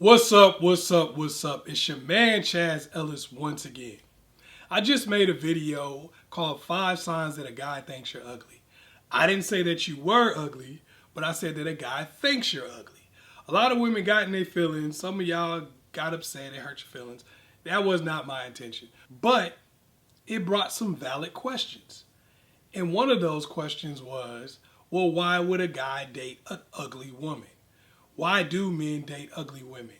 What's up, what's up, what's up? It's your man ChazzEllis once again. I just made a video called 5 Signs That a Guy Thinks You're Ugly. I didn't say that you were ugly, but I said that a guy thinks you're ugly. A lot of women got in their feelings. Some of y'all got upset, it hurt your feelings. That was not my intention. But it brought some valid questions. And one of those questions was, well, why would a guy date an ugly woman? Why do men date ugly women?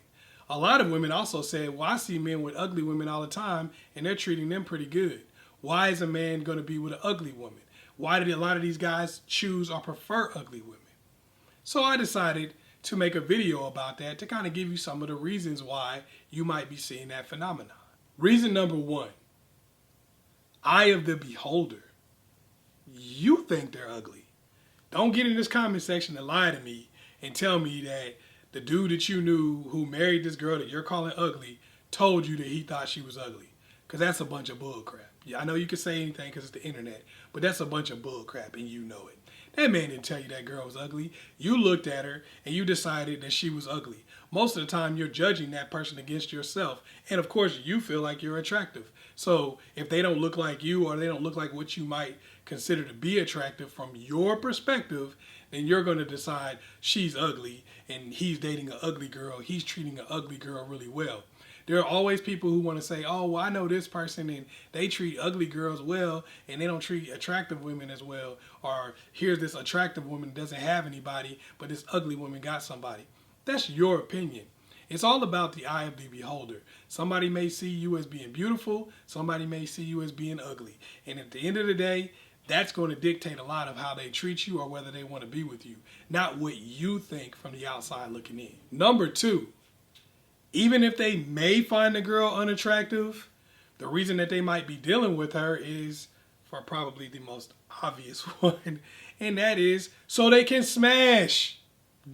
A lot of women also said, well, I see men with ugly women all the time and they're treating them pretty good. Why is a man going to be with an ugly woman? Why did a lot of these guys choose or prefer ugly women? So I decided to make a video about that to kind of give you some of the reasons why you might be seeing that phenomenon. Reason number one, eye of the beholder. You think they're ugly. Don't get in this comment section and lie to me and tell me that the dude that you knew who married this girl that you're calling ugly told you that he thought she was ugly. Because that's a bunch of bull crap. Yeah, I know you can say anything because it's the internet, but that's a bunch of bull crap and you know it. That man didn't tell you that girl was ugly. You looked at her and you decided that she was ugly. Most of the time you're judging that person against yourself. And of course you feel like you're attractive. So if they don't look like you or they don't look like what you might consider to be attractive from your perspective, then you're going to decide she's ugly and he's dating an ugly girl. He's treating an ugly girl really well. There are always people who want to say, oh, well, I know this person and they treat ugly girls well and they don't treat attractive women as well. Or here's this attractive woman that doesn't have anybody, but this ugly woman got somebody. That's your opinion. It's all about the eye of the beholder. Somebody may see you as being beautiful. Somebody may see you as being ugly. And at the end of the day, that's going to dictate a lot of how they treat you or whether they want to be with you. Not what you think from the outside looking in. Number two, even if they may find the girl unattractive, the reason that they might be dealing with her is for probably the most obvious one, and that is so they can smash.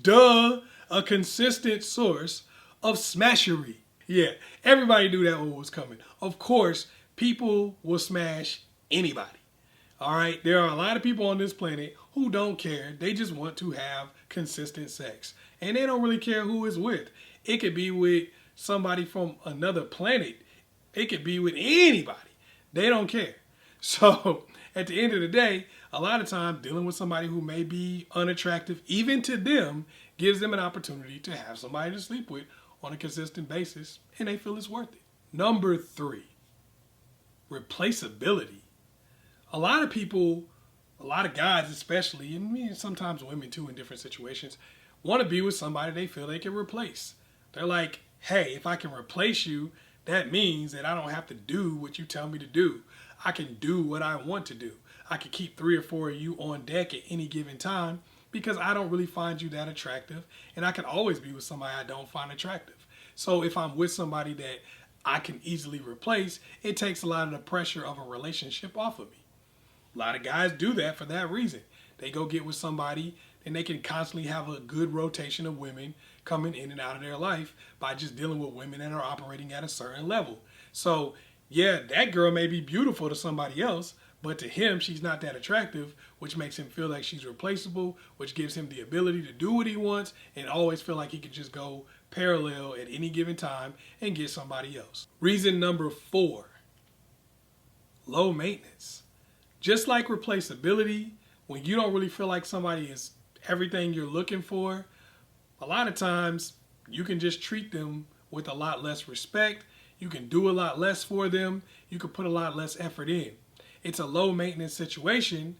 Duh, a consistent source of smashery. Yeah, everybody knew that one was coming. Of course, people will smash anybody. All right, there are a lot of people on this planet who don't care. They just want to have consistent sex. And they don't really care who it's with. It could be with somebody from another planet. It could be with anybody. They don't care. So at the end of the day, a lot of times dealing with somebody who may be unattractive, even to them, gives them an opportunity to have somebody to sleep with on a consistent basis, and they feel it's worth it. Number three, replaceability. A lot of people, a lot of guys especially, and sometimes women too in different situations, want to be with somebody they feel they can replace. They're like, hey, if I can replace you, that means that I don't have to do what you tell me to do. I can do what I want to do. I can keep 3 or 4 of you on deck at any given time because I don't really find you that attractive, and I can always be with somebody I don't find attractive. So if I'm with somebody that I can easily replace, it takes a lot of the pressure of a relationship off of me. A lot of guys do that for that reason. They go get with somebody and they can constantly have a good rotation of women coming in and out of their life by just dealing with women that are operating at a certain level. So yeah, that girl may be beautiful to somebody else, but to him, she's not that attractive, which makes him feel like she's replaceable, which gives him the ability to do what he wants and always feel like he can just go parallel at any given time and get somebody else. Reason number 4, low maintenance. Just like replaceability, when you don't really feel like somebody is everything you're looking for, a lot of times you can just treat them with a lot less respect. You can do a lot less for them. You can put a lot less effort in. It's a low maintenance situation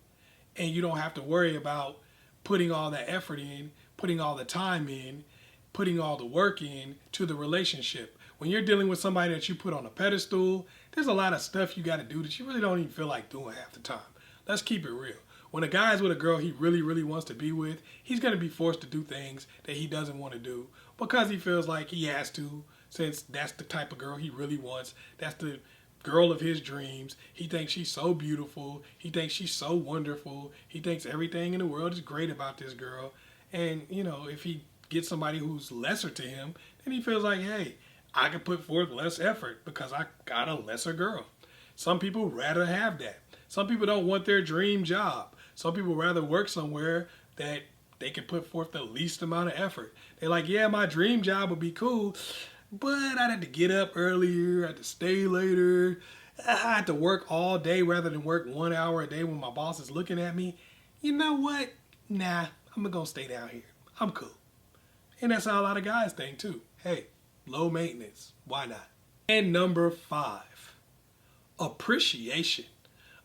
and you don't have to worry about putting all that effort in, putting all the time in, putting all the work in to the relationship. When you're dealing with somebody that you put on a pedestal, there's a lot of stuff you got to do that you really don't even feel like doing half the time. Let's keep it real. When a guy's with a girl he really, really wants to be with, he's going to be forced to do things that he doesn't want to do because he feels like he has to, since that's the type of girl he really wants. That's the girl of his dreams. He thinks she's so beautiful. He thinks she's so wonderful. He thinks everything in the world is great about this girl. And, you know, if he gets somebody who's lesser to him, then he feels like, hey, I can put forth less effort because I got a lesser girl. Some people rather have that. Some people don't want their dream job. Some people rather work somewhere that they can put forth the least amount of effort. They're like, yeah, my dream job would be cool, but I'd have to get up earlier, I'd have to stay later, I had to work all day rather than work 1 hour a day when my boss is looking at me. You know what? Nah, I'm gonna stay down here. I'm cool. And that's how a lot of guys think too. Hey, low maintenance, why not? And number 5, appreciation.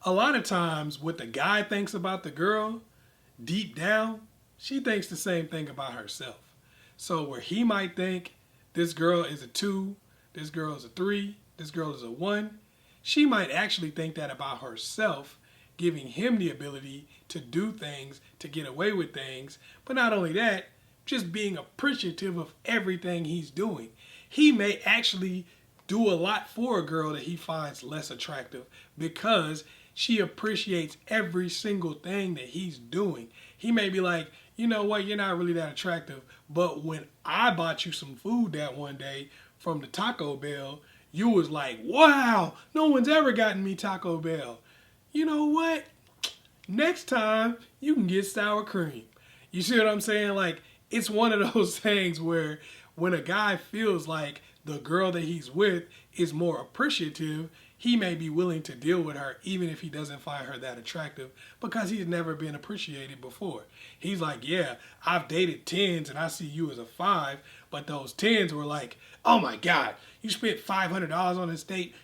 A lot of times what the guy thinks about the girl, deep down, she thinks the same thing about herself. So where he might think this girl is a 2, this girl is a 3, this girl is a 1, she might actually think that about herself, giving him the ability to do things, to get away with things. But not only that, just being appreciative of everything he's doing. He may actually do a lot for a girl that he finds less attractive because she appreciates every single thing that he's doing. He may be like, you know what, you're not really that attractive, but when I bought you some food that one day from the Taco Bell, you was like, wow, no one's ever gotten me Taco Bell. You know what? Next time, you can get sour cream. You see what I'm saying? Like, it's one of those things where when a guy feels like the girl that he's with is more appreciative, he may be willing to deal with her even if he doesn't find her that attractive because he's never been appreciated before. He's like, yeah, I've dated 10s and I see you as a 5, but those 10s were like, oh my God, you spent $500 on this date?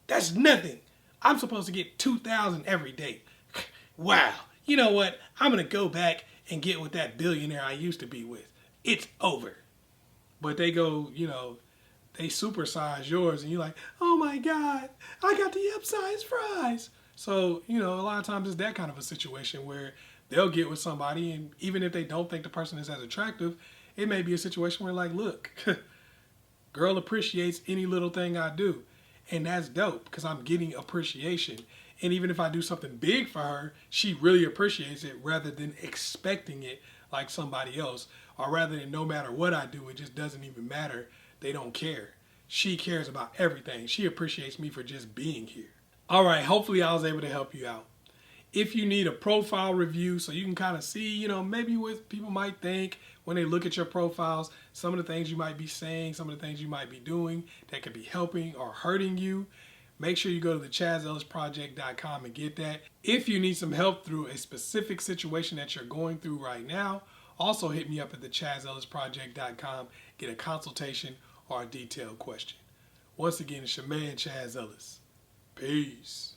That's nothing. I'm supposed to get $2,000 every date. Wow. You know what? I'm going to go back and get with that billionaire I used to be with. It's over. But they go, they supersize yours and you're like, oh my God, I got the upsized fries. So, a lot of times it's that kind of a situation where they'll get with somebody and even if they don't think the person is as attractive, it may be a situation where like, look, girl appreciates any little thing I do. And that's dope because I'm getting appreciation. And even if I do something big for her, she really appreciates it rather than expecting it like somebody else. Or rather than no matter what I do, it just doesn't even matter. They don't care. She cares about everything. She appreciates me for just being here. All right, hopefully I was able to help you out. If you need a profile review so you can kind of see, maybe what people might think when they look at your profiles, some of the things you might be saying, some of the things you might be doing that could be helping or hurting you, make sure you go to the ChazzEllisProject.com and get that. If you need some help through a specific situation that you're going through right now, also hit me up at the ChazzEllisProject.com, get a consultation or a detailed question. Once again, it's your man, Chaz Ellis. Peace.